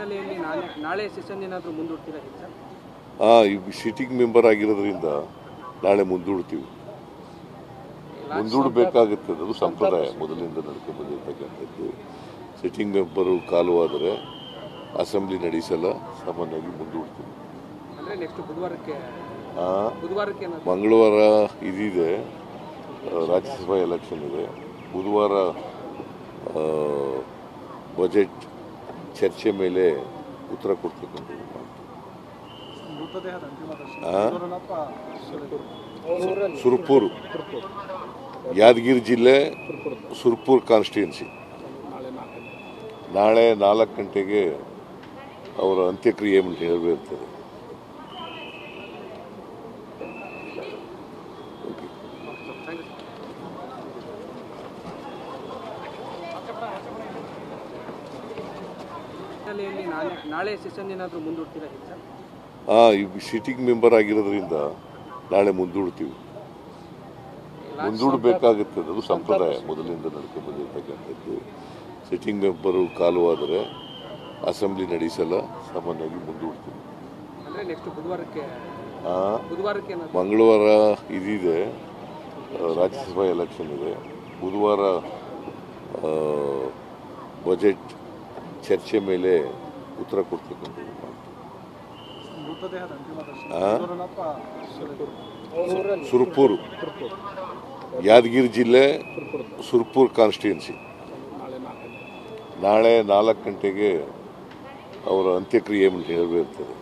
ಹಿನ್ನೆಲೆಯಲ್ಲಿ ನಾಳೆ ಸೆಷನ್ ಏನಾದರೂ ಮುಂದೂಡ್ತೀರಾ ಸರ್? ಈ ಸಿಟ್ಟಿಂಗ್ ಮೆಂಬರ್ ಆಗಿರೋದ್ರಿಂದ ನಾಳೆ ಮುಂದೂಡ್ತೀವಿ. ಮುಂದೂಡಬೇಕಾಗುತ್ತೆ, ಅದು ಸಂಪ್ರದಾಯ ಮೊದಲಿಂದ ನಡ್ಕೊಂಡು ಬಂದಿರತಕ್ಕಂಥದ್ದು. ಸಿಟ್ಟಿಂಗ್ ಮೆಂಬರು ಕಾಲು ಆದರೆ ಅಸೆಂಬ್ಲಿ ನಡೆಸಲ್ಲ, ಸಾಮಾನ್ಯವಾಗಿ ಮುಂದೂಡ್ತೀವಿ. ಅಂದರೆ ನೆಕ್ಸ್ಟ್ ಬುಧವಾರಕ್ಕೆ ಮಂಗಳವಾರ ಇದಿದೆ, ರಾಜ್ಯಸಭಾ ಎಲೆಕ್ಷನ್ ಇದೆ. ಬುಧವಾರ ಬಜೆಟ್ ಚರ್ಚೆ ಮೇಲೆ ಉತ್ತರ ಕೊಡ್ತಕ್ಕಂಥದ್ದು. ಸುರ್ಪುರ್, ಯಾದಗಿರಿ ಜಿಲ್ಲೆ ಸುರ್ಪುರ್ ಕಾನ್ಸ್ಟಿಟ್ಯೂನ್ಸಿ. ನಾಳೆ 4 ಗಂಟೆಗೆ ಅವರ ಅಂತ್ಯಕ್ರಿಯೆ ನೆರವೇರ್ತದೆ. ನಾಳೆ ಸೆಷನ್ ಏನಾದರೂ ಮುಂದೂಡ್ತೀರಾ ಸರ್? ಈ ಸಿಟ್ಟಿಂಗ್ ಮೆಂಬರ್ ಆಗಿರೋದ್ರಿಂದ ನಾಳೆ ಮುಂದೂಡ್ತೀವಿ. ಮುಂದೂಡಬೇಕಾಗುತ್ತೆ, ಅದು ಸಂಪ್ರದಾಯ ಮೊದಲಿಂದ ನಡ್ಕೊಂಡು ಬಂದಿರತಕ್ಕಂಥದ್ದು. ಸಿಟ್ಟಿಂಗ್ ಮೆಂಬರು ಕಾಲು ಆದರೆ ಅಸೆಂಬ್ಲಿ ನಡೆಸಲ್ಲ, ಸಾಮಾನ್ಯವಾಗಿ ಮುಂದೂಡ್ತೀವಿ. ಅಂದರೆ ನೆಕ್ಸ್ಟ್ ಬುಧವಾರಕ್ಕೆ ಮಂಗಳವಾರ ಇದಿದೆ, ರಾಜ್ಯಸಭಾ ಎಲೆಕ್ಷನ್ ಇದೆ. ಬುಧವಾರ ಬಜೆಟ್ ಚರ್ಚೆ ಮೇಲೆ ಉತ್ತರ ಕೊಡ್ತಕ್ಕಂಥದ್ದು. ಸುರ್ಪುರ್, ಯಾದಗಿರಿ ಜಿಲ್ಲೆ ಸುರ್ಪುರ್ ಕಾನ್ಸ್ಟಿಟ್ಯೂನ್ಸಿ. ನಾಳೆ 4 ಗಂಟೆಗೆ ಅವರ ಅಂತ್ಯಕ್ರಿಯೆ ನೆರವೇರ್ತದೆ.